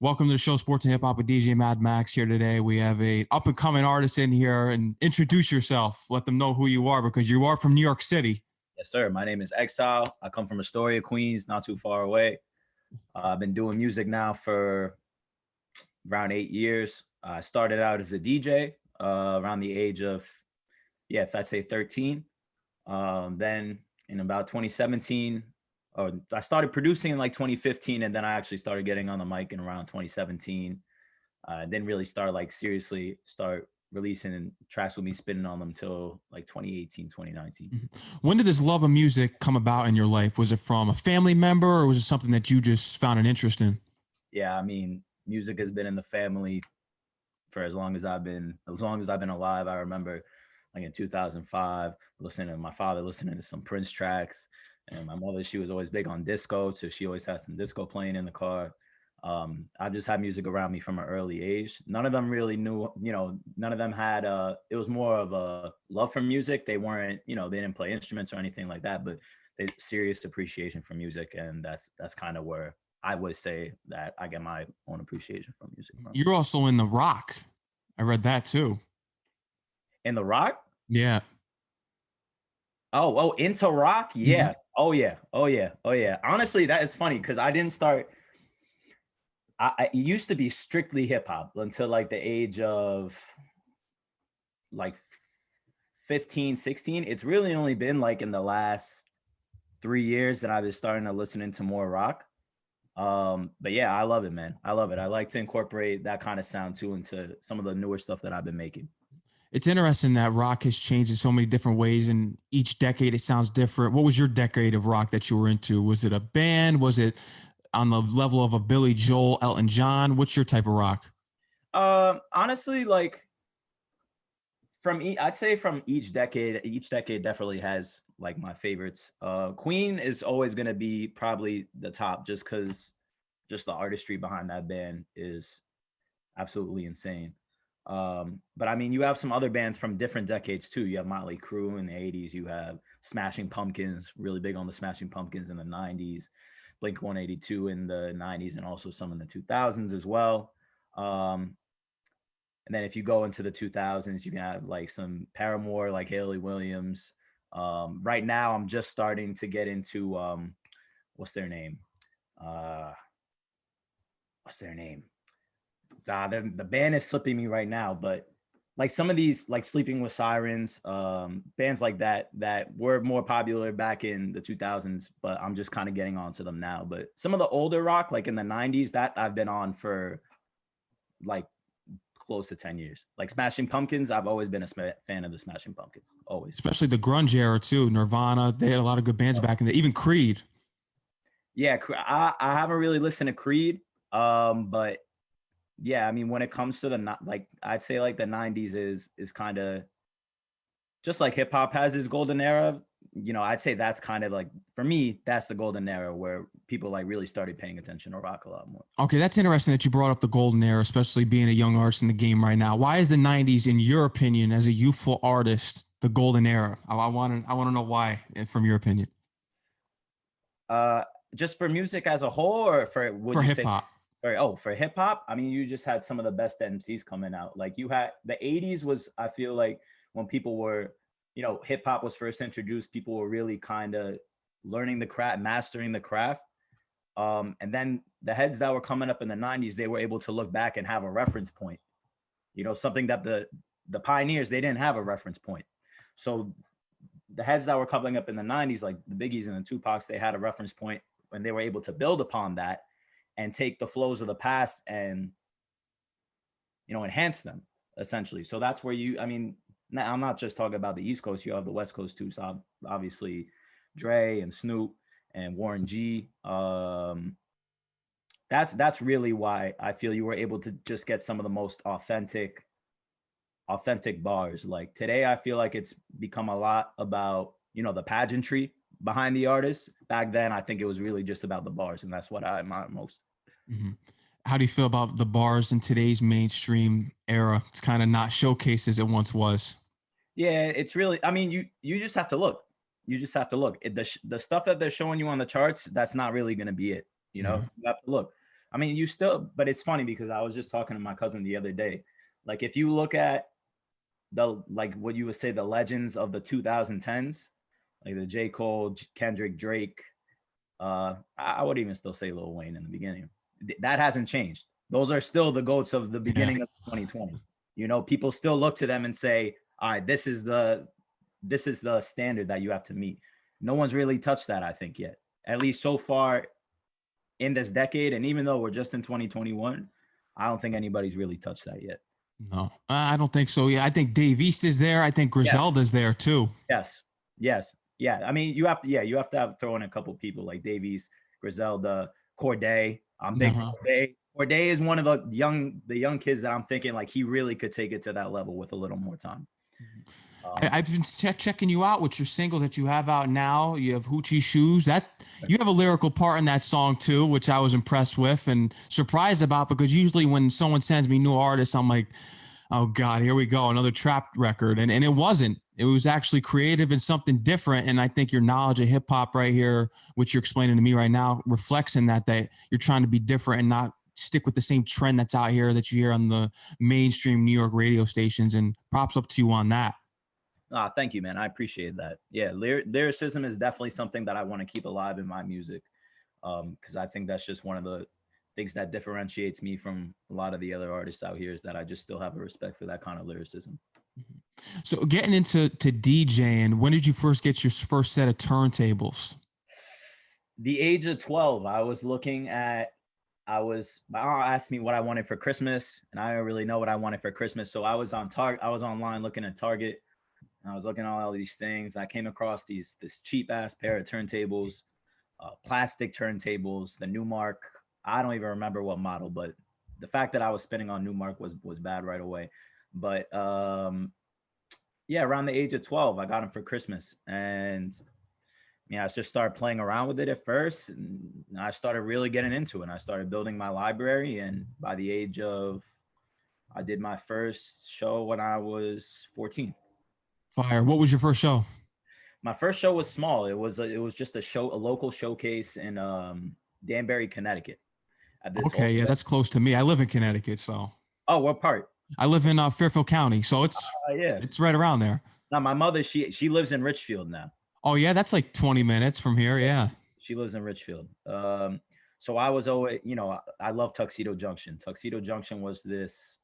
Welcome to the show, Sports and Hip Hop with DJ Mad Max here today. We have a up and coming artist in here, and introduce yourself. Let them know who you are because you are from New York City. Yes, sir. My name is X.ILE. I come from Astoria, Queens, not too far away. I've been doing music now for around 8 years. I started out as a DJ around the age of, if I'd say 13. Then in about 2017, or I started producing in like 2015, and then I actually started getting on the mic in around 2017. Didn't really start like seriously start releasing tracks with me spinning on them till like 2018, 2019. When did this love of music come about in your life? Was it from a family member or was it something that you just found an interest in? Yeah, I mean, music has been in the family for as long as I've been alive. I remember like in 2005, listening to my father listening to some Prince tracks, and my mother, she was always big on disco, so she always had some disco playing in the car. I just had music around me from an early age. None of them really knew, none of them had it was more of a love for music. They weren't, they didn't play instruments or anything like that, but they serious appreciation for music. And that's kind of where I would say that I get my own appreciation from music from. You're also in the rock. I read that too. In the rock? Yeah. Oh, into rock? Yeah. Mm-hmm. Oh yeah. Honestly, that it's funny because I didn't start. I used to be strictly hip hop until like the age of like 15, 16. It's really only been like in the last 3 years that I've been starting to listen into more rock. But yeah, I love it, man. I love it. I like to incorporate that kind of sound too into some of the newer stuff that I've been making. It's interesting that rock has changed in so many different ways, and each decade it sounds different. What was your decade of rock that you were into? Was it a band? Was it on the level of a Billy Joel, Elton John? What's your type of rock? Honestly, like I'd say from each decade definitely has like my favorites. Queen is always going to be probably the top just because just the artistry behind that band is absolutely insane. But I mean, you have some other bands from different decades too. You have Motley Crue in the 80s. You have Smashing Pumpkins, really big on the Smashing Pumpkins in the 90s. Blink 182 in the 90s, and also some in the 2000s as well. And then if you go into the 2000s, you can have like some Paramore, like Hayley Williams. Right now, I'm just starting to get into what's their name? The band is slipping me right now, but like some of these, like Sleeping with Sirens, bands like that were more popular back in the 2000s, but I'm just kind of getting onto them now. But some of the older rock, like in the 90s, that I've been on for like close to 10 years. Like Smashing Pumpkins, I've always been a fan of the Smashing Pumpkins, always. Especially the grunge era too. Nirvana, they had a lot of good bands back in the, even Creed. Yeah, I haven't really listened to Creed, but yeah, I mean, when it comes to the, like, I'd say like the 90s is kind of just like hip hop has its golden era. I'd say that's kind of like, for me, that's the golden era where people like really started paying attention to rock a lot more. Okay, that's interesting that you brought up the golden era, especially being a young artist in the game right now. Why is the 90s, in your opinion, as a youthful artist, the golden era? I want to know why, from your opinion. Just for music as a whole, or for hip hop? For hip hop, I mean, you just had some of the best MCs coming out. Like you had the 80s was, I feel like when people were, hip hop was first introduced, people were really kind of learning the craft, mastering the craft. And then the heads that were coming up in the 90s, they were able to look back and have a reference point, something that the pioneers, they didn't have a reference point. So the heads that were coming up in the 90s, like the Biggies and the Tupacs, they had a reference point when they were able to build upon that and take the flows of the past and, enhance them essentially. So that's where I'm not just talking about the East Coast, you have the West Coast too. So obviously Dre and Snoop and Warren G. That's really why I feel you were able to just get some of the most authentic bars. Like today, I feel like it's become a lot about, the pageantry behind the artist. Back then, I think it was really just about the bars, and that's what I admire most. Mm-hmm. How do you feel about the bars in today's mainstream era? It's kind of not showcased as it once was. Yeah, it's really, I mean, you just have to look. You just have to look. The stuff that they're showing you on the charts, that's not really going to be it. You have to look. I mean, you still, but it's funny because I was just talking to my cousin the other day. Like, if you look at the, like, what you would say, the legends of the 2010s, like the J. Cole, Kendrick, Drake, I would even still say Lil Wayne in the beginning. That hasn't changed. Those are still the GOATs of the beginning of 2020. You know, people still look to them and say, all right, this is the standard that you have to meet. No one's really touched that, I think, yet. At least so far in this decade. And even though we're just in 2021, I don't think anybody's really touched that yet. No, I don't think so. Yeah, I think Dave East is there. I think Griselda's there too. Yes. Yeah. I mean, you have to throw in a couple people like Dave East, Griselda, Corday. I'm big Corday. Corday is one of the young kids that I'm thinking like he really could take it to that level with a little more time. I've been checking you out with your singles that you have out now. You have Hucci Shoes. That you have a lyrical part in that song too, which I was impressed with and surprised about, because usually when someone sends me new artists, I'm like, oh God, here we go, another trap record. And it wasn't. It was actually creative and something different. And I think your knowledge of hip hop right here, which you're explaining to me right now, reflects in that you're trying to be different and not stick with the same trend that's out here that you hear on the mainstream New York radio stations. And props up to you on that. Thank you, man. I appreciate that. Yeah, lyricism is definitely something that I want to keep alive in my music, because I think that's just one of the things that differentiates me from a lot of the other artists out here, is that I just still have a respect for that kind of lyricism. So getting into DJing, when did you first get your first set of turntables? The age of 12. My mom asked me what I wanted for Christmas, and I don't really know what I wanted for Christmas. So I was online looking at Target. I was looking at all these things. I came across this cheap ass pair of turntables, plastic turntables, the Newmark. I don't even remember what model, but the fact that I was spinning on Newmark was bad right away. But yeah, around the age of 12, I got them for Christmas, and I just started playing around with it at first, and I started really getting into it. And I started building my library, and by the age of, I did my first show when I was 14. Fire. What was your first show? My first show was small. It was just a local showcase in Danbury, Connecticut. Okay, yeah, that's close to me. I live in Connecticut, so. Oh, what part? I live in Fairfield County, so it's right around there. Now, my mother, she lives in Richfield now. Oh yeah, that's like 20 minutes from here. Yeah, she lives in Richfield. So I was always, I love Tuxedo Junction. Tuxedo Junction was this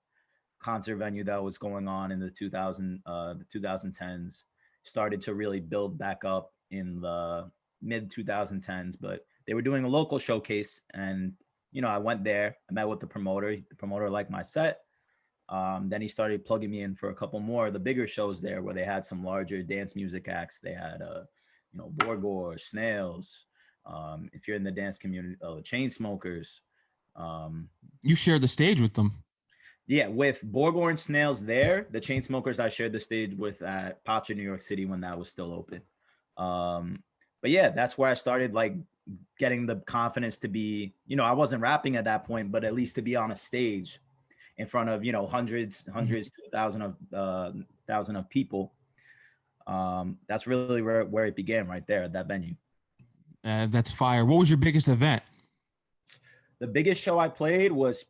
concert venue that was going on in the 2010s. Started to really build back up in the mid 2010s, but they were doing a local showcase, and I went there. I met with the promoter. The promoter liked my set. Then he started plugging me in for a couple more of the bigger shows there, where they had some larger dance music acts. They had Borgor, Snails. If you're in the dance community, Chainsmokers. You shared the stage with them. Yeah, with Borgor and Snails there, the Chainsmokers I shared the stage with at Pacha, New York City, when that was still open. But yeah, that's where I started like getting the confidence to be, I wasn't rapping at that point, but at least to be on a stage in front of, hundreds to 1,000 of people. That's really where it began, right there at that venue. That's fire. What was your biggest event? The biggest show I played was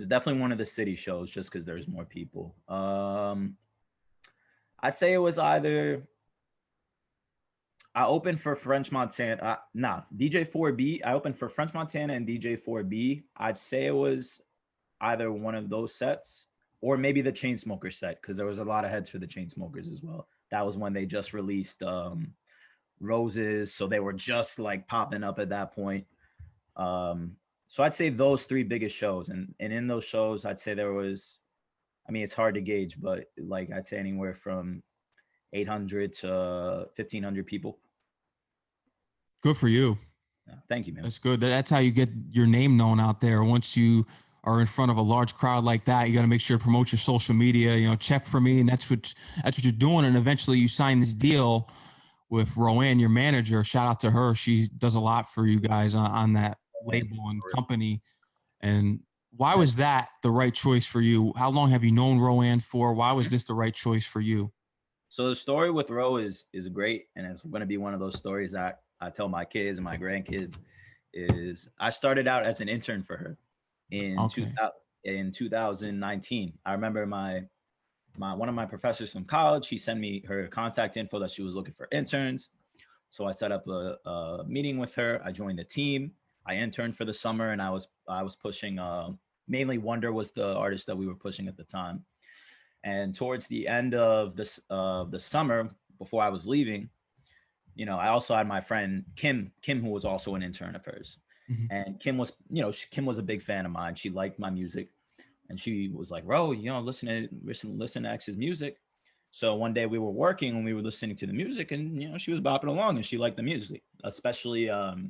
definitely one of the city shows, just because there's more people. I'd say it was either, I opened for French Montana. DJ 4B. I opened for French Montana and DJ 4B. I'd say it was either one of those sets, or maybe the Chainsmokers set, because there was a lot of heads for the Chainsmokers as well. That was when they just released Roses, so they were just like popping up at that point. So I'd say those three biggest shows, and in those shows, I'd say there was, it's hard to gauge, but like I'd say anywhere from 800 to 1,500 people. Good for you. Thank you, man. That's good. That's how you get your name known out there. Once you are in front of a large crowd like that, you got to make sure to promote your social media, check for me. And that's what you're doing. And eventually you sign this deal with Roanne, your manager. Shout out to her. She does a lot for you guys on that label and company. And why was that the right choice for you? How long have you known Roanne for? Why was this the right choice for you? So the story with Ro is great. And it's going to be one of those stories that I tell my kids and my grandkids. is I started out as an intern for her in Okay. in 2019. I remember my one of my professors from college, he sent me her contact info that she was looking for interns. So I set up a meeting with her. I joined the team. I interned for the summer, and I was pushing. Mainly, Wonder was the artist that we were pushing at the time. And towards the end of the summer, before I was leaving, you know, I also had my friend Kim, who was also an intern of hers. Mm-hmm. And Kim was, you know, Kim was a big fan of mine. She liked my music, and she was like, "Bro, you know, listen to X's music." So one day we were working and we were listening to the music, and you know, she was bopping along and she liked the music, especially the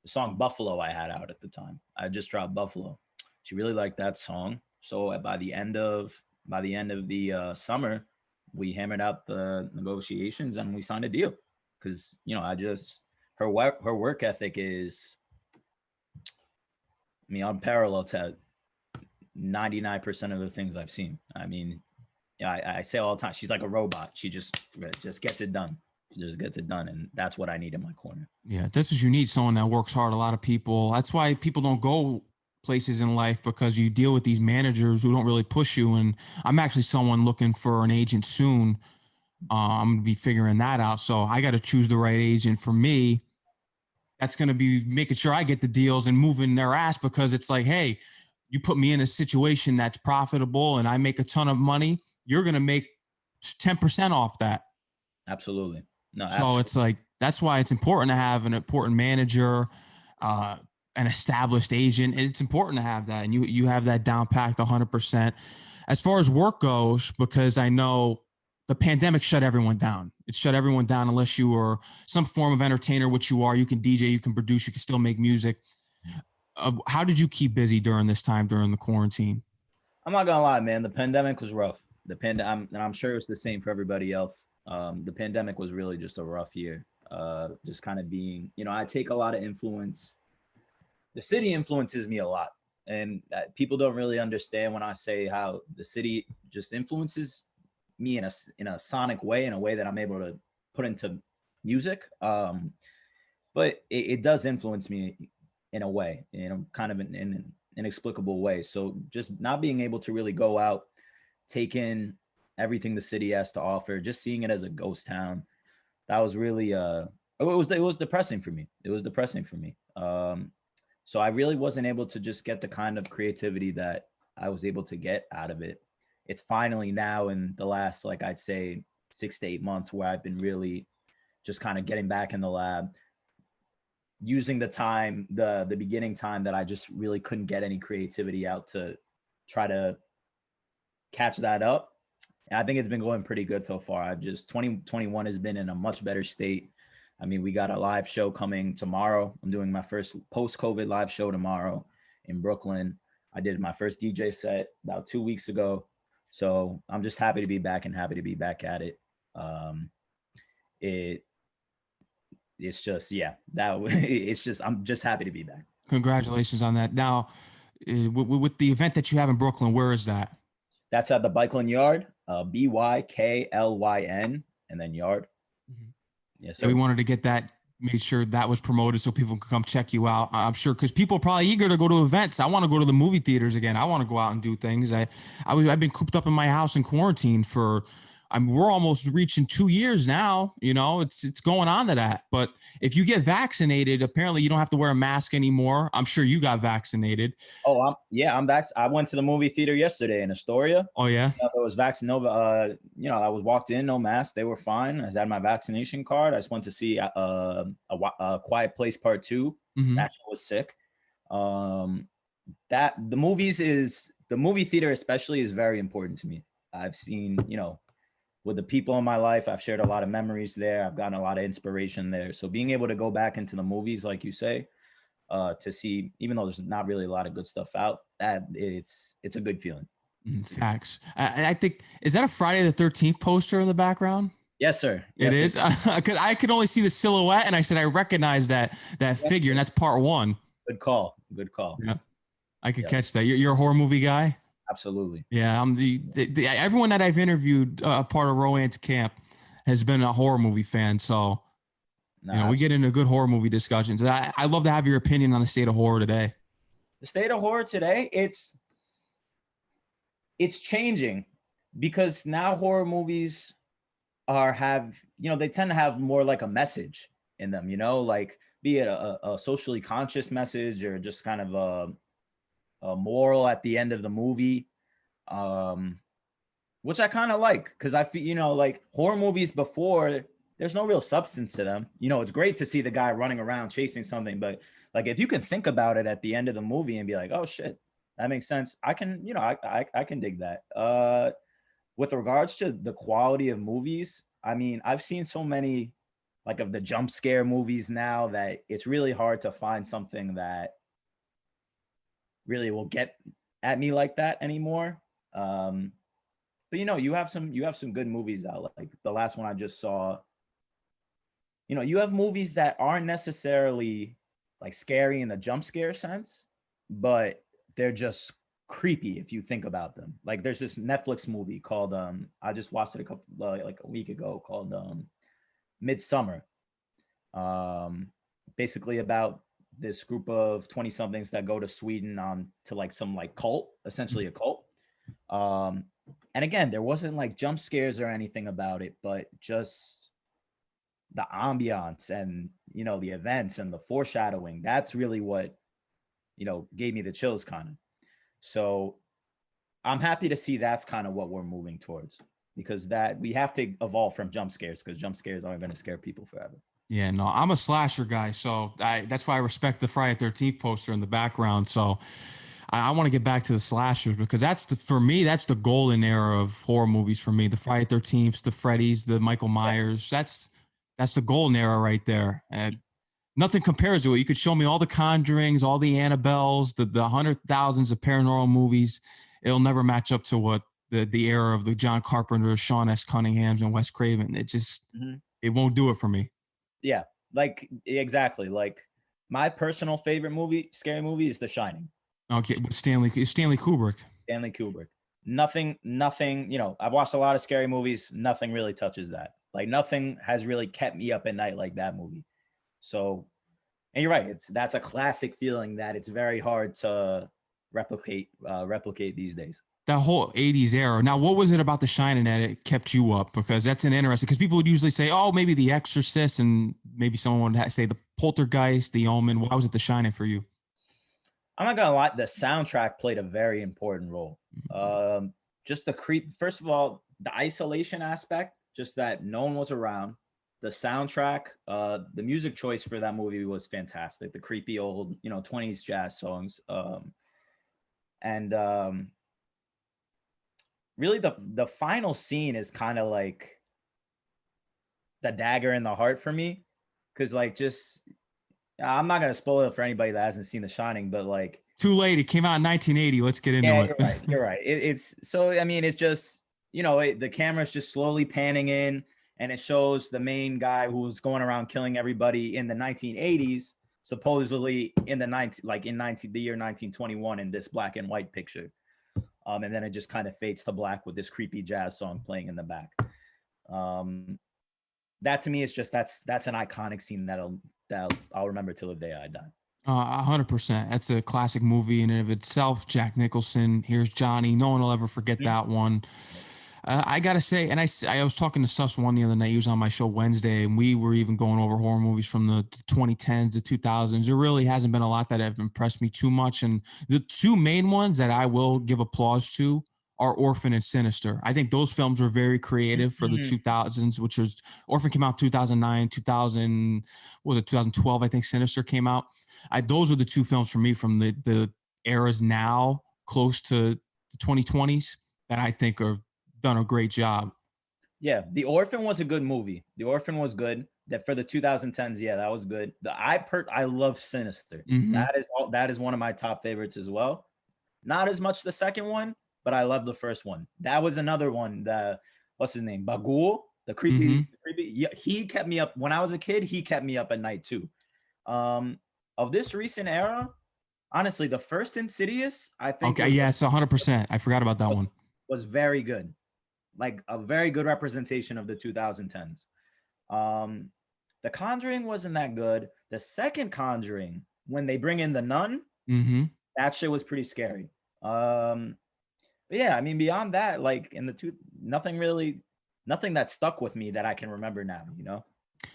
song Buffalo I had out at the time. I just dropped Buffalo. She really liked that song. So by the end of the summer, we hammered out the negotiations and we signed a deal. Because you know, her work ethic is, I mean, unparalleled to 99% of the things I've seen. I mean, I say all the time, she's like a robot. She just gets it done. She just gets it done, and that's what I need in my corner. Yeah, this is you need someone that works hard. A lot of people. That's why people don't go places in life, because you deal with these managers who don't really push you. And I'm actually someone looking for an agent soon. I'm gonna be figuring that out. So I got to choose the right agent for me. That's gonna be making sure I get the deals and moving their ass, because it's like, hey, you put me in a situation that's profitable and I make a ton of money. You're gonna make 10% off that. Absolutely. No, So absolutely. it's like, that's why it's important to have an important manager, uh, an established agent. It's important to have that, and you have that down packed 100%. As far as work goes, because I know the pandemic shut everyone down. It shut everyone down unless you were some form of entertainer, which you are. You can DJ, you can produce, you can still make music. How did you keep busy during this time during the quarantine? I'm not gonna lie, man. The pandemic was rough. And I'm sure it's the same for everybody else. The pandemic was really just a rough year. Just kind of being, you know, I take a lot of influence. The city influences me a lot, and people don't really understand when I say how the city just influences me in a sonic way, in a way that I'm able to put into music. But it does influence me in a way, you know, kind of in an inexplicable way. So just not being able to really go out, take in everything the city has to offer, just seeing it as a ghost town, that was really it was depressing for me. It was depressing for me. So I really wasn't able to just get the kind of creativity that I was able to get out of it. It's finally now in the last, like, I'd say 6 to 8 months, where I've been really just kind of getting back in the lab, using the time, the beginning time that I just really couldn't get any creativity out, to try to catch that up. And I think it's been going pretty good so far. I've just 2021 has been in a much better state. I mean, we got a live show coming tomorrow. I'm doing my first post-COVID live show tomorrow in Brooklyn. I did my first DJ set about 2 weeks ago. So I'm just happy to be back and happy to be back at it. It's just, yeah, it's just, I'm just happy to be back. Congratulations on that. Now, with the event that you have in Brooklyn, where is that? That's at the Byklyn Yard, BYKLYN, and then Yard. Mm-hmm. Yes, So sir. we wanted to get that, made sure that was promoted so people can come check you out. I'm sure, because people are probably eager to go to events. I want to go to the movie theaters again. I want to go out and do things. I've been cooped up in my house in quarantine for, we're almost reaching 2 years now. You know, it's going on to that. But if you get vaccinated, apparently you don't have to wear a mask anymore. I'm sure you got vaccinated. Oh, I'm back. I went to the movie theater yesterday in Astoria. Oh yeah. I was vaccinated. You know, I was walked in, no mask. They were fine. I had my vaccination card. I just went to see a Quiet Place Part 2. Mm-hmm. That show was sick. That the movie theater especially is very important to me. I've seen, you know, with the people in my life, I've shared a lot of memories there. I've gotten a lot of inspiration there. So being able to go back into the movies, like you say, to see, even though there's not really a lot of good stuff out, that it's a good feeling. Facts. I think, is that a Friday the 13th poster in the background? Yes, sir. It yes, is. Because I could only see the silhouette, and I said I recognize that figure, and that's part one. Good call. Good call. Yeah, I could catch that. You're a horror movie guy. Absolutely. Yeah, I'm the everyone that I've interviewed, part of Rowan's camp, has been a horror movie fan. So No, You know, we get into good horror movie discussions. I love to have your opinion on the state of horror today. the state of horror today, it's changing because now horror movies they tend to have more like a message in them, like be it a socially conscious message or just kind of a moral at the end of the movie, which I kind of like because I feel, like horror movies before, there's no real substance to them. It's great to see the guy running around chasing something, but like if you can think about it at the end of the movie and be like, oh shit, that makes sense. I can, I can dig that. With regards to the quality of movies, I mean, I've seen so many like of the jump scare movies now that it's really hard to find something that really will get at me like that anymore. But you have some good movies out. Like the last one I just saw. You have movies that aren't necessarily like scary in the jump scare sense, but they're just creepy if you think about them. Like there's this Netflix movie called I just watched it a week ago called Midsummer. Basically about this group of 20 somethings that go to Sweden to like some like cult, essentially a cult. And again, there wasn't like jump scares or anything about it, but just the ambiance and the events and the foreshadowing. That's really what gave me the chills kind of. So I'm happy to see that's kind of what we're moving towards, because that we have to evolve from jump scares, because jump scares aren't going to scare people forever. Yeah, no, I'm a slasher guy, so that's why I respect the Friday 13th poster in the background. So I want to get back to the slashers, because for me, that's the golden era of horror movies for me. The Friday 13th, the Freddys, the Michael Myers. That's the golden era right there. And nothing compares to it. You could show me all the Conjurings, all the Annabelles, the hundred thousands of paranormal movies. It'll never match up to what the era of the John Carpenter, Sean S. Cunninghams, and Wes Craven. It just it won't do it for me. Yeah, like exactly. Like my personal favorite scary movie is The Shining. Okay, Stanley Kubrick. Stanley Kubrick. Nothing. I've watched a lot of scary movies. Nothing really touches that. Like nothing has really kept me up at night like that movie. So, and you're right. That's a classic feeling that it's very hard to replicate these days. That whole 80s era. Now, what was it about The Shining that it kept you up? Because that's an interesting, because people would usually say, oh, maybe The Exorcist, and maybe someone would say The Poltergeist, The Omen. Why was it The Shining for you? I'm not gonna lie, the soundtrack played a very important role. Just the creep. First of all, the isolation aspect, just that no one was around. The soundtrack, the music choice for that movie was fantastic. The creepy old, 20s jazz songs, and really the final scene is kind of like the dagger in the heart for me, because like just I'm not gonna spoil it for anybody that hasn't seen The Shining, but like too late. It came out in 1980. Let's get into it. You're right. You're right. It's so I mean it's just the camera's just slowly panning in, and it shows the main guy who's going around killing everybody in the 1980s, supposedly in the the year 1921 in this black and white picture. And then it just kind of fades to black with this creepy jazz song playing in the back. That to me is just that's an iconic scene that I'll remember till the day I die. 100%. That's a classic movie in and of itself. Jack Nicholson, Here's Johnny. No one will ever forget that one. I gotta say, and I was talking to Sus One the other night. He was on my show Wednesday, and we were even going over horror movies from the 2010s to 2000s. There really hasn't been a lot that have impressed me too much, and the two main ones that I will give applause to are Orphan and Sinister. I think those films were very creative for the 2000s, which was Orphan came out 2009, 2012. I think Sinister came out. Those are the two films for me from the eras now close to the 2020s that I think are done a great job. Yeah, The Orphan was a good movie. The Orphan was good. That for the 2010s, yeah, that was good. I love Sinister. That is one of my top favorites as well. Not as much the second one, but I love the first one. That was another one. What's his name? Bagul, the creepy. Yeah, he kept me up when I was a kid. He kept me up at night too. Of this recent era, honestly, the first Insidious, I think. Okay, yes, 100%. I forgot about that one. Was very good. Like a very good representation of the 2010s. The Conjuring wasn't that good. The second Conjuring, when they bring in the nun, Mm-hmm. that shit was pretty scary. But yeah, I mean, beyond that, like in the two, nothing really, nothing that stuck with me that I can remember now. You know?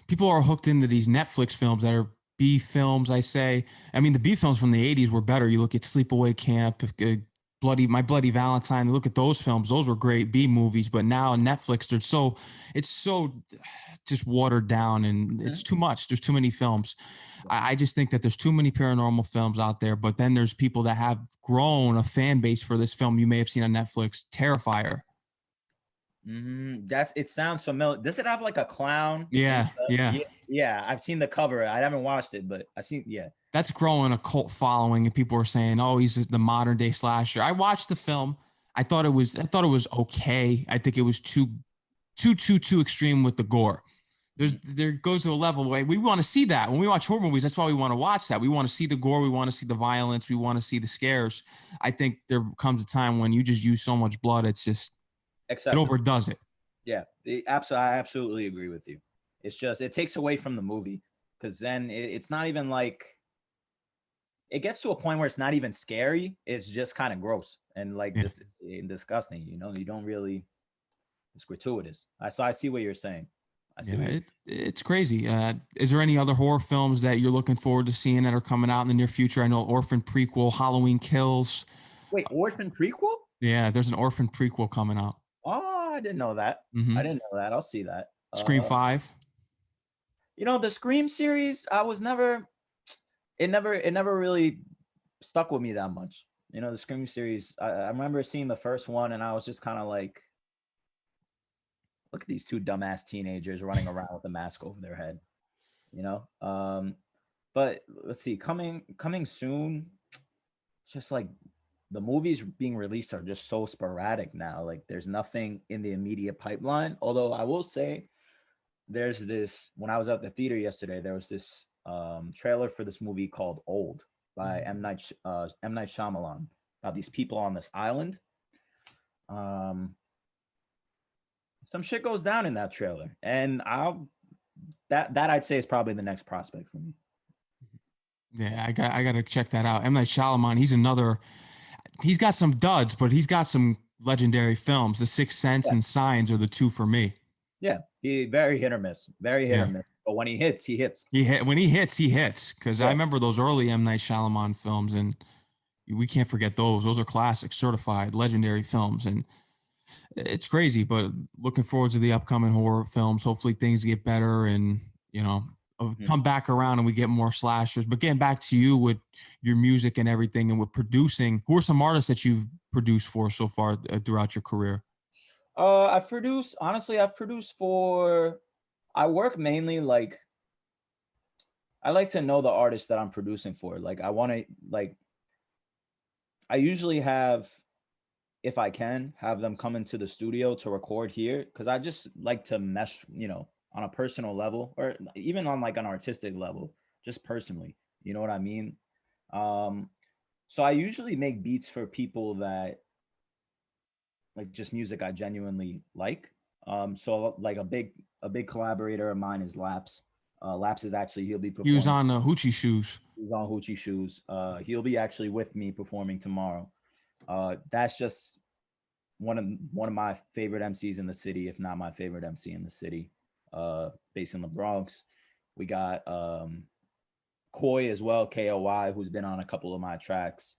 People are hooked into these Netflix films that are B films. I say, I mean, the B films from the '80s were better. You look at Sleepaway Camp, My Bloody Valentine. You look at those films; those were great B movies. But now Netflix, it's so just watered down, and it's too much. There's too many films. I just think that there's too many paranormal films out there. But then there's people that have grown a fan base for this film. You may have seen on Netflix, Terrifier. It sounds familiar. Does it have like a clown? Yeah, yeah. Yeah. I've seen the cover. I haven't watched it, but I've seen. Yeah, That's growing a cult following, and people are saying, "Oh, he's the modern day slasher." I watched the film. I thought it was okay. I think it was too extreme with the gore. There goes to a level where we want to see that when we watch horror movies. That's why we want to watch that. We want to see the gore. We want to see the violence. We want to see the scares. I think there comes a time when you just use so much blood, it's just it excessive. overdoes it. Yeah, I absolutely agree with you. It's just it takes away from the movie because then it's not even like it gets to a point where it's not even scary. It's just kind of gross and like Yeah. this disgusting. You know, you don't really. It's gratuitous. I see what you're saying. I see. Yeah, it's crazy. Is there any other horror films that you're looking forward to seeing that are coming out in the near future? I know Orphan prequel, Halloween Kills. Wait, Orphan prequel? Yeah, there's an Orphan prequel coming out. Oh, I didn't know that. I Hmm. didn't know that. I'll see that. Scream 5. You know, the Scream series, I was never it never really stuck with me that much. You know, the Scream series, I remember seeing the first one and I was just kind of like, look at these two dumbass teenagers running around with a mask over their head, you know? But let's see, coming soon, just like the movies being released are just so sporadic now. Like there's nothing in the immediate pipeline. Although I will say there's this when I was at the theater yesterday, there was this trailer for this movie called Old by M Night Shyamalan about these people on this island. Um, some shit goes down in that trailer, and that I'd say is probably the next prospect for me. Yeah, I gotta check that out. M Night Shyamalan, he's got some duds, but he's got some legendary films. The Sixth Sense Yeah, and Signs are the two for me. yeah, he very hit or miss, very hit or Yeah. miss. But when he hits, he hits. When he hits, he hits. Because I Yeah. remember those early M Night Shyamalan films, and we can't forget those. Those are classic, certified, legendary films, and it's crazy. But looking forward to the upcoming horror films. Hopefully, things get better, and Mhm. come back around, and we get more slashers. But getting back to you with your music and everything, and with producing, who are some artists that you've produced for so far throughout your career? I've produced for. I work mainly like I like to know the artist that I'm producing for. Like I want to like I usually have if I can have them come into the studio to record here because I just like to mesh, on a personal level or even on like an artistic level, just personally. You know what I mean? Um, so I usually make beats for people that like just music I genuinely like. So like a big collaborator of mine is Lapse. Lapse is actually he'll be He was performing. on Hucci Shoes. He's on Hucci Shoes. He'll be actually with me performing tomorrow. That's just one of my favorite MCs in the city, if not my favorite MC in the city. Based in the Bronx, we got Koi as well, KOY, who's been on a couple of my tracks.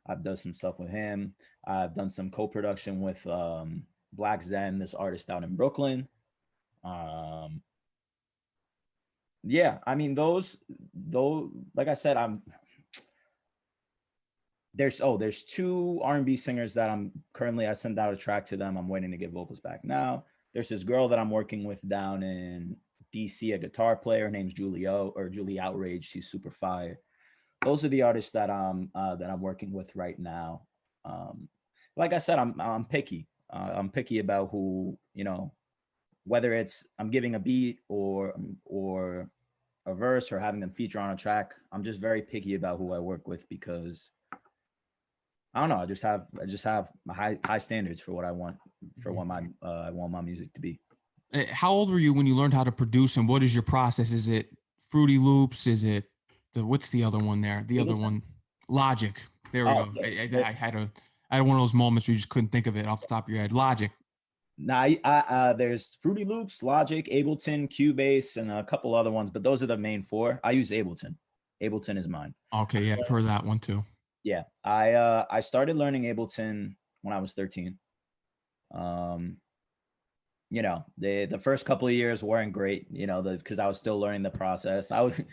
I've done some stuff with him. I've done some co-production with Black Zen, this artist out in Brooklyn. Um, yeah, I mean those like I said, there's two R&B singers that I sent out a track to them. I'm waiting to get vocals back now. There's this girl that I'm working with down in DC, a guitar player. Her name's Julie Outrage. She's super fire. Those are the artists that I'm working with right now. Um, like I said, I'm picky. I'm picky about who, whether it's I'm giving a beat or a verse or having them feature on a track. I'm just very picky about who I work with because I don't know. I just have high standards for what I want I want my music to be. How old were you when you learned how to produce, and what is your process? Is it Fruity Loops? Is it what's the other one there? The other Ableton? one, Logic. There we Oh, go. yeah. I had one of those moments where you just couldn't think of it off the top of your head. Logic. Nah, there's Fruity Loops, Logic, Ableton, Cubase, and a couple other ones, but those are the main four. I use Ableton. Ableton is mine. Okay, yeah, I've heard that one too. Yeah, I started learning Ableton when I was 13. Um, the first couple of years weren't great, because I was still learning the process. I would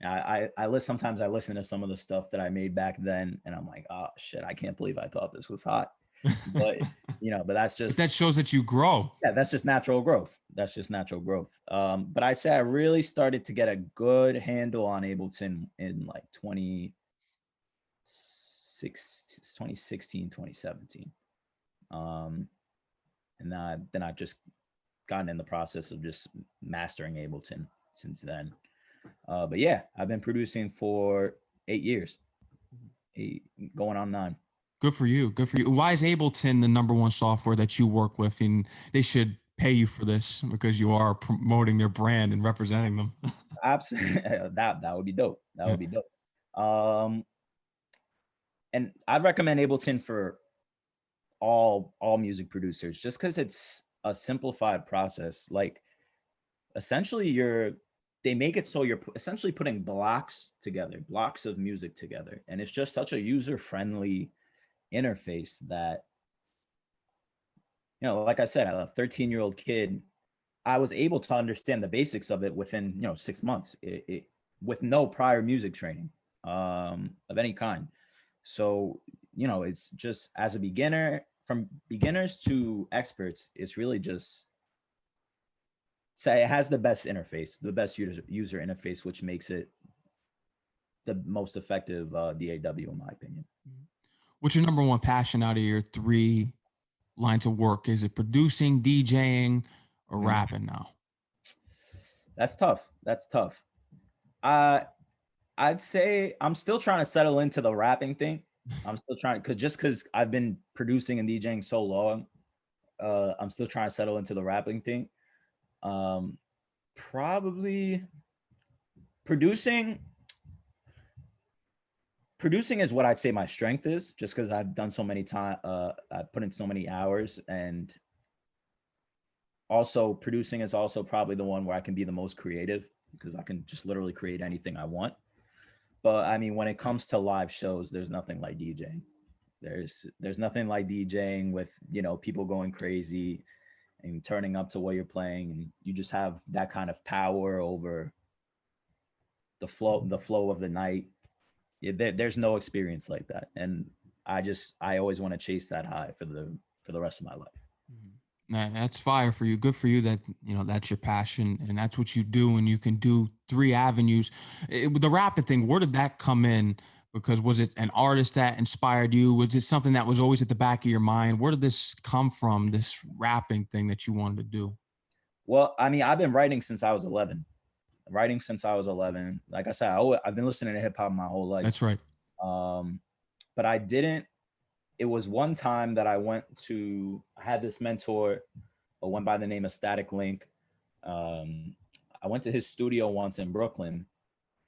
I listen sometimes I listen to some of the stuff that I made back then and I'm like, oh shit, I can't believe I thought this was hot. But but that's But that just, shows that you grow. yeah, that's just natural growth. That's just natural growth. But I say I really started to get a good handle on Ableton in like 2016, 2017. And then I've just gotten in the process of just mastering Ableton since then. But yeah, I've been producing for 8 years, going on 9. Good for you. Good for you. Why is Ableton the number one software that you work with? And they should pay you for this because you are promoting their brand and representing them. Absolutely, that would be dope. That Yeah. would be dope. And I recommend Ableton for all music producers just because it's a simplified process. Like essentially they make it so you're essentially putting blocks together, blocks of music together, and it's just such a user-friendly interface that, like I said, a 13-year-old kid, I was able to understand the basics of it within 6 months, with no prior music training of any kind. So it's just, as a beginner, from beginners to experts, it's really just, say, it has the best interface, the best user interface, which makes it the most effective DAW, in my opinion. What's your number one passion out of your 3 lines of work? Is it producing, DJing, or rapping now? That's tough. That's tough. I'd say I'm still trying to settle into the rapping thing. I'm still trying, because I've been producing and DJing so long, I'm still trying to settle into the rapping thing. Probably producing is what I'd say my strength is, just because I've done so many time, I put in so many hours, and also producing is also probably the one where I can be the most creative because I can just literally create anything I want. But I mean, when it comes to live shows, there's nothing like DJing. There's nothing like DJing with, people going crazy and turning up to what you're playing, and you just have that kind of power over the flow of the night. There's no experience like that, and I always want to chase that high for the rest of my life. Man, that's fire for you. Good for you that, that's your passion and that's what you do. And you can do 3 avenues. The rapping thing, where did that come in? Because was it an artist that inspired you? Was it something that was always at the back of your mind? Where did this come from, this rapping thing that you wanted to do? Well, I mean, I've been writing since I was 11. Like I said, I've been listening to hip hop my whole life. That's right. But I didn't. It was one time that I had this mentor, went by the name of Static Link. I went to his studio once in Brooklyn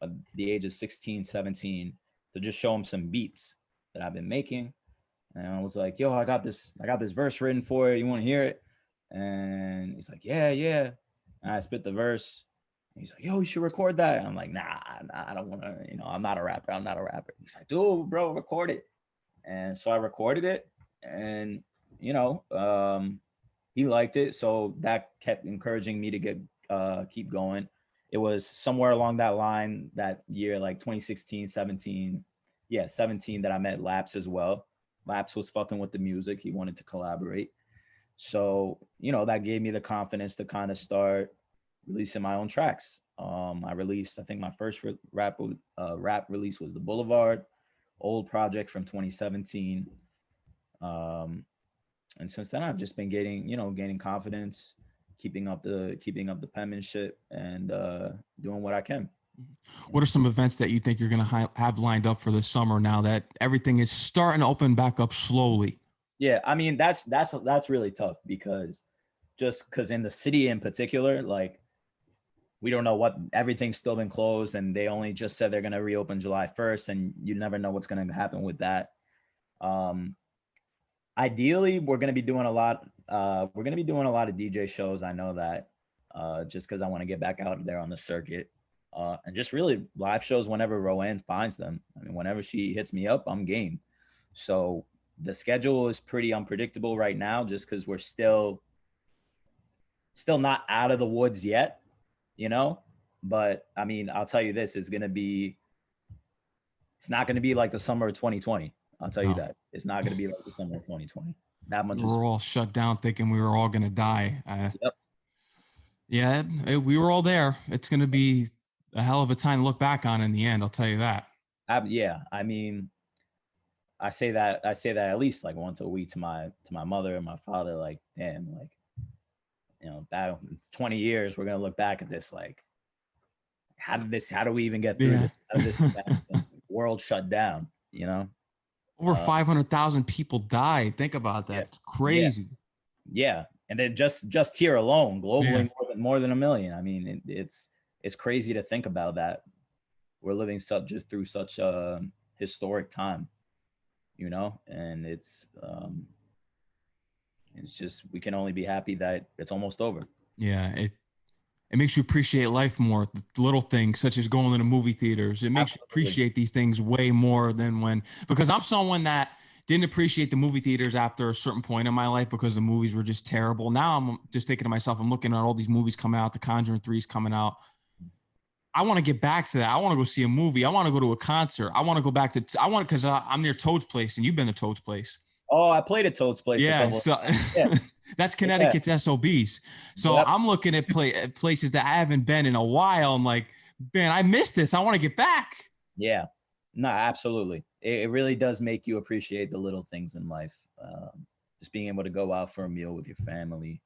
at the age of 16, 17 to just show him some beats that I've been making. And I was like, yo, I got this verse written for you. You want to hear it? And he's like, yeah. And I spit the verse. And he's like, yo, you should record that. And I'm like, nah, I don't want to, I'm not a rapper. He's like, dude, bro, record it. And so I recorded it, and he liked it, so that kept encouraging me to keep going. It was somewhere along that line that year, like 2016, 17, 17, that I met Lapse as well. Lapse was fucking with the music. He wanted to collaborate, so that gave me the confidence to kind of start releasing my own tracks. I think my first rap release was The Boulevard, old project from 2017. And since then I've just been gaining confidence, keeping up the penmanship, and doing what I can. What are some events that you think you're going to have lined up for this summer now that everything is starting to open back up slowly? Yeah, I mean, that's really tough because just because in the city in particular, like we don't know what, everything's still been closed, and they only just said they're going to reopen July 1st, and you never know what's going to happen with that. Ideally, we're going to be doing a lot. We're going to be doing a lot of DJ shows. I know that, just because I want to get back out there on the circuit, and just really live shows whenever Roanne finds them. I mean, whenever she hits me up, I'm game. So the schedule is pretty unpredictable right now, just because we're still not out of the woods yet, you know. But I mean, I'll tell you this: it's not going to be like the summer of 2020. I'll tell you that. It's not going to be like the summer of 2020. That much. We were all shut down thinking we were all going to die. Yep. Yeah, we were all there. It's going to be a hell of a time to look back on in the end. I'll tell you that. Yeah. I mean, I say that at least like once a week to my mother and my father, like, damn, like, you know, that 20 years, we're going to look back at this. Like, how do we even get through this? How did this world shut down, you know? Over 500,000 people died. Think about that. Yeah. It's crazy. Yeah. And then just here alone, globally, more than a million. I mean, it's crazy to think about that. We're living through such a historic time, you know, and it's just, we can only be happy that it's almost over. Yeah. It makes you appreciate life more. The little things, such as going to the movie theaters. It makes you appreciate these things way more than because I'm someone that didn't appreciate the movie theaters after a certain point in my life because the movies were just terrible. Now I'm just thinking to myself, I'm looking at all these movies coming out. The Conjuring 3 is coming out. I want to get back to that. I want to go see a movie. I want to go to a concert. I want to go back to, because I'm near Toad's Place, and you've been to Toad's Place. Oh, I played at Toad's Place. Yeah, that's Connecticut's SOBs. So I'm looking at places that I haven't been in a while. I'm like, man, I missed this. I want to get back. Yeah, no, absolutely. It really does make you appreciate the little things in life. Just being able to go out for a meal with your family,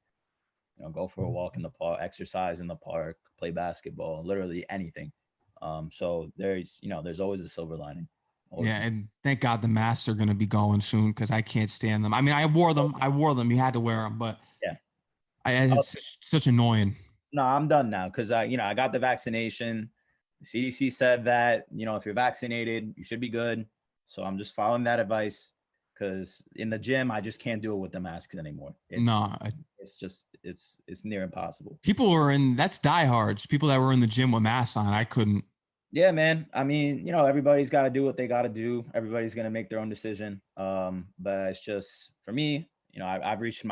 you know, go for a walk in the park, exercise in the park, play basketball, literally anything. So there's always a silver lining. Yeah, and thank God the masks are going to be going soon because I can't stand them. I mean, I wore them. You had to wear them, but it's such annoying. No, I'm done now because I got the vaccination. The CDC said that, you know, if you're vaccinated, you should be good. So I'm just following that advice because in the gym, I just can't do it with the masks anymore. It's near impossible. People that's diehards. People that were in the gym with masks on, I couldn't. Yeah, man. I mean, you know, everybody's got to do what they got to do. Everybody's going to make their own decision. But it's just, for me, you know, I've reached the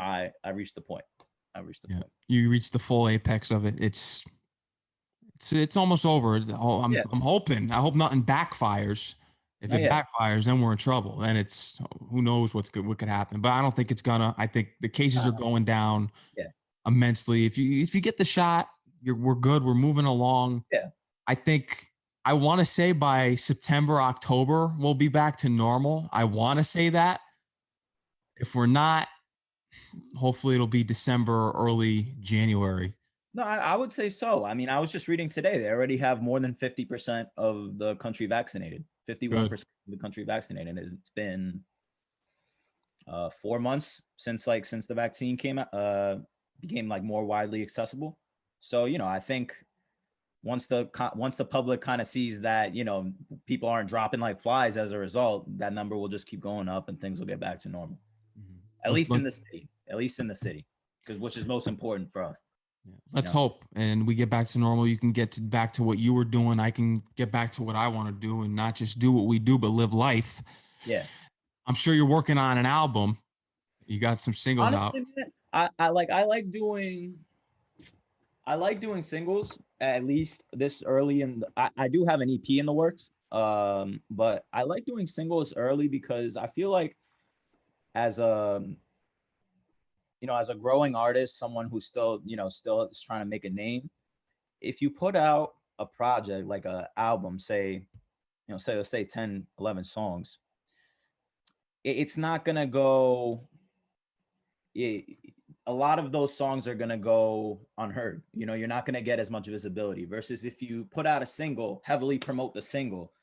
point. Point. You reached the full apex of it. It's almost over. I'm hoping. I hope nothing backfires. If it backfires, then we're in trouble. Then it's, who knows what could happen. But I don't think it's gonna. I think the cases are going down immensely. If you get the shot, we're good. We're moving along. Yeah. I want to say by September, October, we'll be back to normal. I want to say that. If we're not, hopefully it'll be December or early January. No, I would say so. I mean, I was just reading today. They already have more than 50% of the country vaccinated. 51% of the country vaccinated. It's been 4 months since the vaccine became like more widely accessible. So, you know, I think once the public kind of sees that, you know, people aren't dropping like flies as a result, that number will just keep going up and things will get back to normal. At least in the city, because which is most important for us. Let's hope, and we get back to normal. You can get back to what you were doing. I can get back to what I want to do, and not just do what we do, but live life. Yeah, I'm sure you're working on an album. You got some singles out. Man, I like doing singles at least this early, and I do have an EP in the works. But I like doing singles early because I feel like as a growing artist, someone who's still is trying to make a name, if you put out a project like an album, let's say 10, 11 songs, it's not going to go, a lot of those songs are going to go unheard. You know, you're not going to get as much visibility versus if you put out a single, heavily promote the single,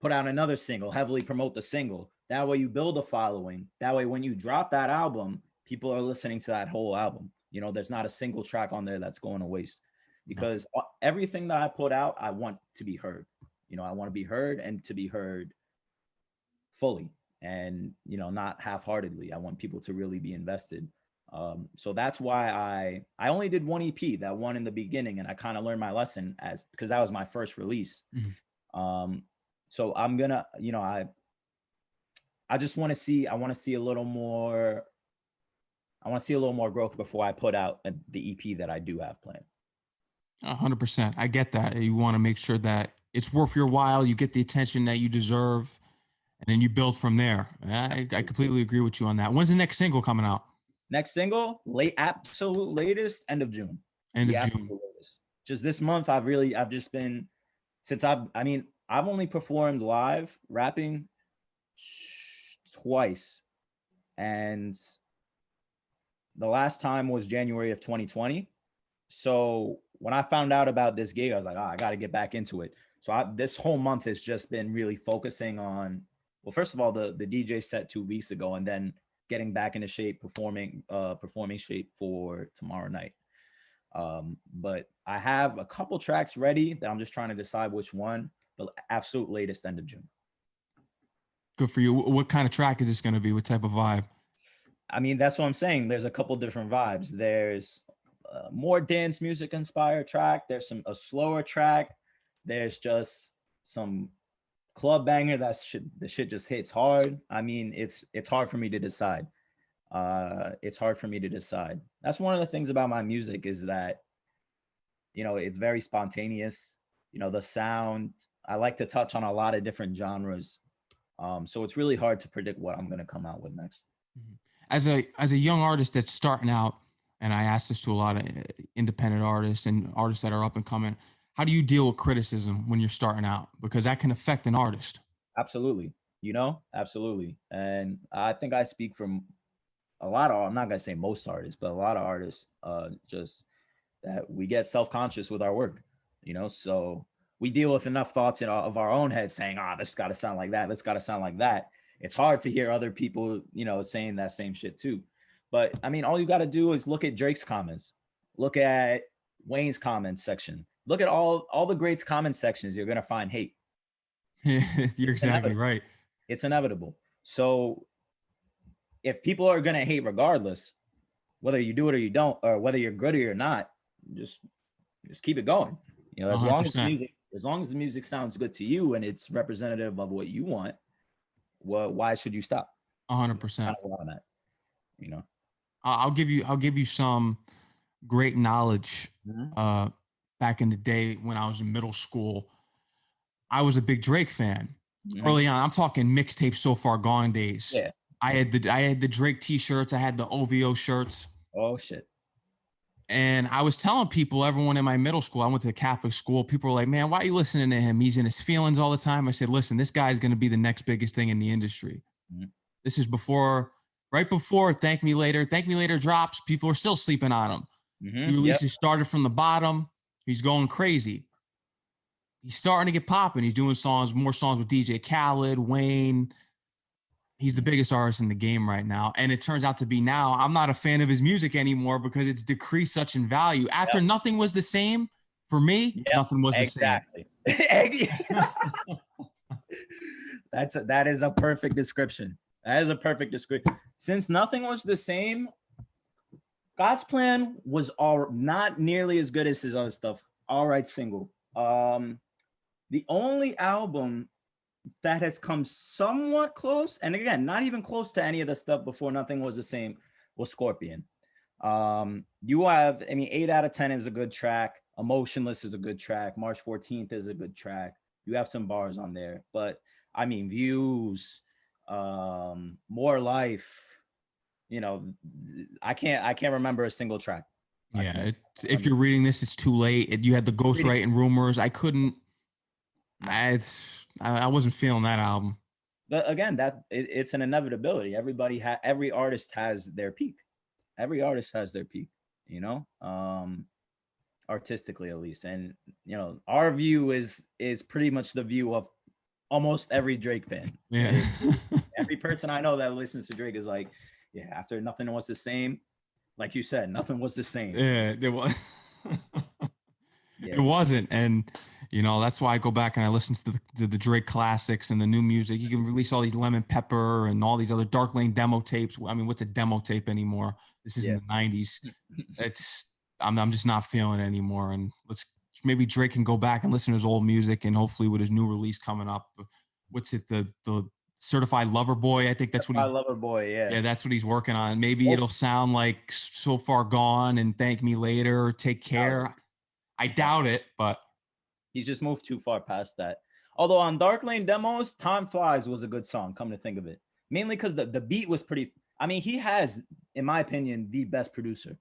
put out another single, heavily promote the single. That way you build a following. That way, when you drop that album, people are listening to that whole album. You know, there's not a single track on there that's going to waste, because everything that I put out, I want to be heard. You know, I want to be heard, and to be heard fully, and, you know, not half-heartedly. I want people to really be invested. So that's why I only did one EP, that one in the beginning, and I kind of learned my lesson, as because that was my first release. So I'm gonna, you know, I just want to see, I want to see a little more, I want to see a little more growth before I put out the EP that I do have planned. 100%. I get that. You want to make sure that it's worth your while, you get the attention that you deserve, and then you build from there. I completely agree with you on that. When's the next single coming out? Next single, absolute latest, end of June. End of June. Latest. Just this month, I've just been, since I've only performed live rapping twice. And the last time was January of 2020. So when I found out about this gig, I was like, I got to get back into it. So this whole month has just been really focusing on, well, first of all, the DJ set 2 weeks ago, and then getting back into shape, performing shape for tomorrow night. But I have a couple tracks ready that I'm just trying to decide which one. The absolute latest, end of June. Good for you. What kind of track is this going to be? What type of vibe? I mean, that's what I'm saying. There's a couple different vibes. There's more dance music inspired track. There's a slower track. There's just some club banger the shit just hits hard. I mean, it's hard for me to decide. It's hard for me to decide. That's one of the things about my music, is that, you know, it's very spontaneous. You know, the sound, I like to touch on a lot of different genres. So it's really hard to predict what I'm going to come out with next. As a young artist that's starting out, and I ask this to a lot of independent artists and artists that are up and coming, how do you deal with criticism when you're starting out? Because that can affect an artist. Absolutely. You know, absolutely. And I think I speak from a lot of, I'm not going to say most artists, but a lot of artists, just that we get self-conscious with our work, you know? So we deal with enough thoughts of our own head saying, this got to sound like that. This got to sound like that. It's hard to hear other people, you know, saying that same shit too. But I mean, all you got to do is look at Drake's comments, look at Wayne's comments section, look at all the greats comment sections. You're going to find hate. You're exactly right. It's inevitable. So if people are going to hate regardless, whether you do it or you don't, or whether you're good or you're not, just keep it going. You know, as long as the music sounds good to you and it's representative of what you want, well, why should you stop? 100%. You know, I'll give you some great knowledge. Back in the day when I was in middle school, I was a big Drake fan. Early on, I'm talking mixtape So Far Gone days. Yeah. I had the Drake t-shirts. I had the OVO shirts. Oh shit. And I was telling people, everyone in my middle school, I went to a Catholic school. People were like, man, why are you listening to him? He's in his feelings all the time. I said, listen, this guy's going to be the next biggest thing in the industry. This is right before Thank Me Later. Thank Me Later drops. People are still sleeping on him. He releases Started From the Bottom. He's going crazy. He's starting to get popping. He's doing more songs with DJ Khaled, Wayne. He's the biggest artist in the game right now. And it turns out to be now, I'm not a fan of his music anymore because it's decreased such in value. After Nothing Was the Same, for me, nothing was the same. That is a perfect description. That is a perfect description. Since Nothing Was the Same, God's Plan was not nearly as good as his other stuff. All right, single. The only album that has come somewhat close, and again, not even close to any of the stuff before Nothing Was the Same, was Scorpion. You have, 8 out of 10 is a good track. Emotionless is a good track. March 14th is a good track. You have some bars on there, but Views, More Life, I can't remember a single track. Yeah, if you're reading this, it's too late. You had the ghostwriting rumors. I wasn't feeling that album. But again, it's an inevitability. Every artist has their peak. Every artist has their peak, artistically at least. And our view is pretty much the view of almost every Drake fan. Yeah. Every person I know that listens to Drake is like, yeah, after Nothing Was the Same, Like you said, nothing was the same. Yeah, there was. Yeah. It wasn't, and that's why I go back and I listen to the Drake classics and the new music. You can release all these Lemon Pepper and all these other Dark Lane demo tapes. I mean, what's a demo tape anymore? This is in the '90s. It's I'm just not feeling it anymore. And let's maybe Drake can go back and listen to his old music, and hopefully with his new release coming up, what's it, the Certified Lover Boy? I think that's what Certified Lover Boy. yeah, that's what he's working on. Maybe it'll sound like So Far Gone and Thank Me Later or Take Care. I doubt it, but he's just moved too far past that. Although on Dark Lane demos, Time Flies was a good song, come to think of it. Mainly because the beat was pretty. I mean, he has, in my opinion, the best producer.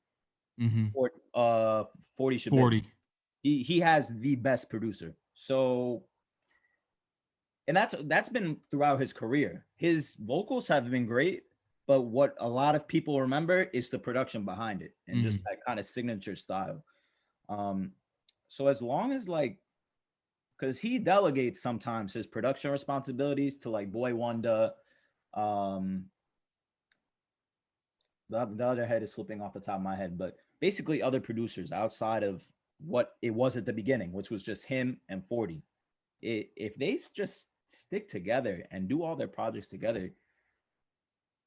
For 40 should 40. He has the best producer. So, and that's been throughout his career. His vocals have been great, but what a lot of people remember is the production behind it and just that kind of signature style. So as long as because he delegates sometimes his production responsibilities to like Boy Wonder, the other head is slipping off the top of my head, but basically other producers outside of what it was at the beginning, which was just him and 40. If they just stick together and do all their projects together,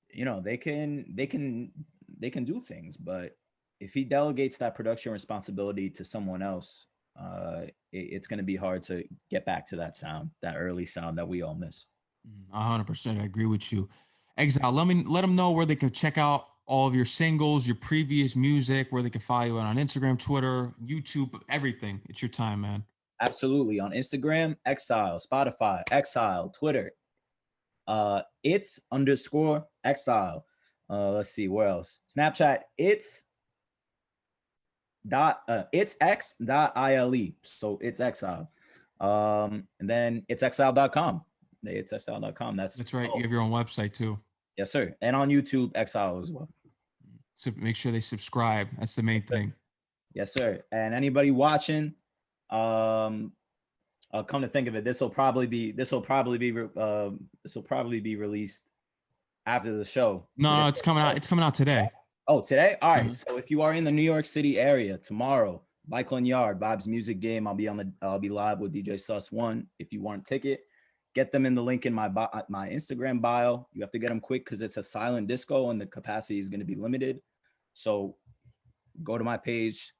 they can do things. But if he delegates that production responsibility to someone else, it's going to be hard to get back to that sound, that early sound that we all miss. 100%. I agree with you. X.ILE, let them know where they can check out all of your singles, your previous music, where they can follow you on Instagram, Twitter, YouTube, everything. It's your time, man. Absolutely. On Instagram, X.ILE, Spotify, X.ILE, Twitter. It's _X.ILE. Let's see, where else? Snapchat, it's X.ILE. So it's X.ILE. And then it's X.ILE.com. It's X.ILE.com. That's right. You have your own website too. Yes, sir. And on YouTube, X.ILE as well. So make sure they subscribe. That's the main thing. Yes, sir. And anybody watching, come to think of it, this will probably be released after the show. No, it's coming out. It's coming out today. Oh, today? All right. So if you are in the New York City area tomorrow, Michael Yard, Bob's Music Game, I'll be live with DJ Sus One. If you want a ticket, get them in the link in my Instagram bio. You have to get them quick because it's a silent disco and the capacity is going to be limited. So go to my page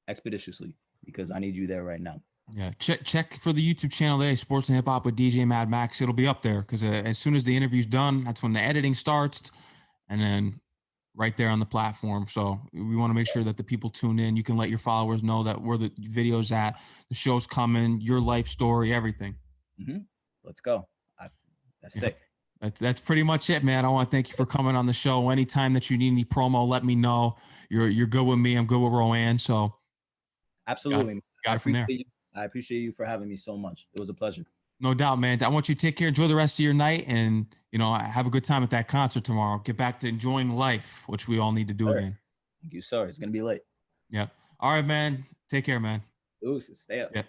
expeditiously because I need you there right now. Yeah, check for the YouTube channel today, Sports and Hip Hop with DJ Mad Max. It'll be up there because as soon as the interview's done, that's when the editing starts, and then right there on the platform. So we want to make sure that the people tune in. You can let your followers know that where the video's at, the show's coming, your life story, everything. Let's go. That's sick. That's pretty much it, man. I want to thank you for coming on the show. Anytime that you need any promo, let me know. You're good with me. I'm good with Rowan. So absolutely, got it from there. I appreciate you for having me so much. It was a pleasure. No doubt, man. I want you to take care. Enjoy the rest of your night, and have a good time at that concert tomorrow. Get back to enjoying life, which we all need to do again. Thank you, sir. It's gonna be late. Yeah. All right, man. Take care, man. Ooh, stay up. Yeah.